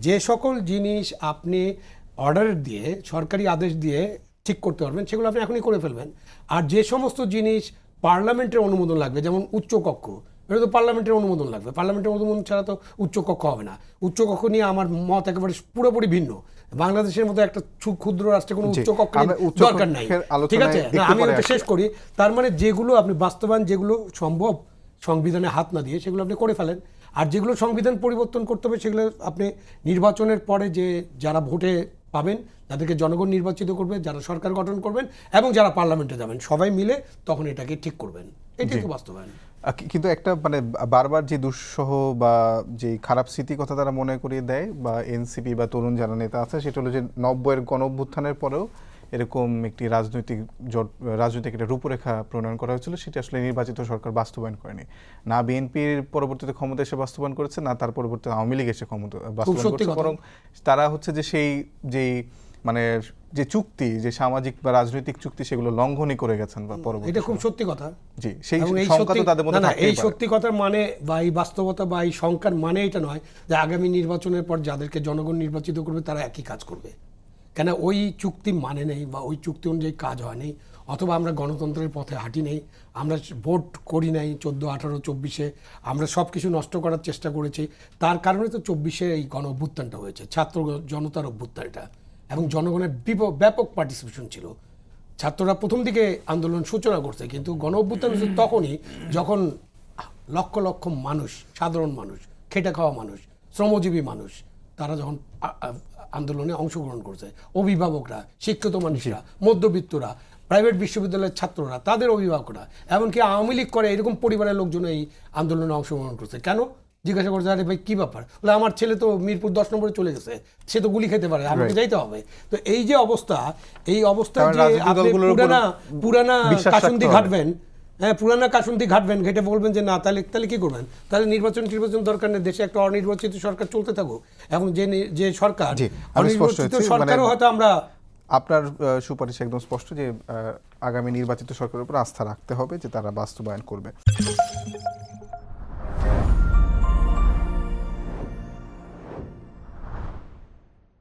যে সকল জিনিস আপনি অর্ডার দিয়ে সরকারি আদেশ দিয়ে ঠিক করতে পারবেন সেগুলো আপনি এখনই করে ফেলবেন। আর যে সমস্ত জিনিস পার্লামেন্টের অনুমোদন লাগবে, যেমন উচ্চকক্ষ, এটা তো পার্লামেন্টের অনুমোদন লাগবে, পার্লামেন্টের অনুমোদন ছাড়া তো উচ্চকক্ষ হবে না। উচ্চকক্ষ নিয়ে আমার মত একেবারে পুরোপুরি ভিন্ন। বাংলাদেশের মতো একটা ক্ষুদ্র রাষ্ট্রে কোনো উচ্চকক্ষের দরকার নাই, ঠিক আছে? না, আমি ওটা শেষ করি। তার মানে যেগুলো আপনি বাস্তবায়ন, যেগুলো সম্ভব সংবিধানে হাত না দিয়ে সেগুলো আপনি করে ফেলেন। আর যেগুলো সংবিধান পরিবর্তন করতে হবে সেগুলো আপনি নির্বাচনের পরে যে যারা ভোটে পাবেন তাদেরকে জনগণ নির্বাচিত করবে, যারা সরকার গঠন করবেন এবং যারা পার্লামেন্টে যাবেন সবাই মিলে তখন এটাকে ঠিক করবেন। এটাই তো বাস্তবায়ন। কিন্তু একটা মানে বারবার যে দুঃসহ বা যে খারাপ স্মৃতির কথা তারা মনে করিয়ে দেয় বা এনসিপি বা তরুণ যারা নেতা আছে, সেটা হলো যে 90-এর গণঅভ্যুত্থানের পরেও এরকম একটি রাজনৈতিক একটা রূপরেখা প্রণয়ন করা হয়েছিল, সেটি আসলে নির্বাচিত সরকার বাস্তবায়ন করেনি। না বিএনপির পরবর্তীতে ক্ষমতা এসে বাস্তবায়ন করেছে, না তার পরবর্তীতে আওয়ামী লীগ এসে ক্ষমতা বাস্তবায়ন করেছে, বরং তারা হচ্ছে যে সেই যেই মানে যে চুক্তি, যে সামাজিক বা রাজনৈতিক চুক্তি, সেগুলো লঙ্ঘনই করে গেছেন বা পরবর্তী। এটা খুব সত্যি কথা। জি, সেই সংখ্যা তো তাদের মধ্যে থাকতেই পারে। এই সত্যি কথার মানে বা এই বাস্তবতা বা এই সংখ্যার মানে এটা নয় যে আগামী নির্বাচনের পর যাদেরকে জনগণ নির্বাচিত করবে তারা একই কাজ করবে। কেন ওই চুক্তি মানে নেই বা ওই চুক্তি অনুযায়ী কাজ হয়নি, অথবা আমরা গণতন্ত্রের পথে হাঁটি নেই, আমরা ভোট করি নাই 14, 18, 24-এ আমরা সব কিছু নষ্ট করার চেষ্টা করেছি। তার কারণে তো 24-এ এই গণ অভ্যুত্থানটা হয়েছে, ছাত্র জনতার অভ্যুত্থানটা, এবং জনগণের ব্যাপক পার্টিসিপেশন ছিল। ছাত্ররা প্রথম দিকে আন্দোলন সূচনা করছে, কিন্তু গণ অভ্যুত্থান হচ্ছে তখনই যখন লক্ষ লক্ষ মানুষ, সাধারণ মানুষ, খেটে খাওয়া মানুষ, শ্রমজীবী মানুষ, তারা যখন আন্দোলনে অংশগ্রহণ করছে, অভিভাবকরা, শিক্ষিত মানুষরা, মধ্যবিত্তরা, প্রাইভেট বিশ্ববিদ্যালয়ের ছাত্ররা, তাদের অভিভাবকরা, এমনকি আওয়ামী লীগ করে এরকম পরিবারের লোকজন এই আন্দোলনে অংশগ্রহণ করছে। কেন জিজ্ঞাসা করছে, আরে ভাই কী ব্যাপার? বলে আমার ছেলে তো মিরপুর 10 নম্বরে চলে গেছে, সে তো গুলি খেতে পারে, আমাকে যাইতে হবে। তো এই যে অবস্থা, এই অবস্থায় যে আপনি পুরানা কাসুন্দি ঘাটবেন, হ্যাঁ, পুরানা কাসুন্দি ঘাটবেন, ঘেটে বলবেন যে না, তাহলে কি করবেন? তাহলে নির্বাচন দরকার নেই, দেশে একটা অনির্বাচিত সরকার চলতে থাকুক। এখন যে সরকার অনির্বাচিত সরকারও হয়তো আমরা। আপনার সুপারিশ একদম স্পষ্ট যে আগামী নির্বাচিত সরকারের উপর আস্থা রাখতে হবে, যে তারা বাস্তবায়ন করবে।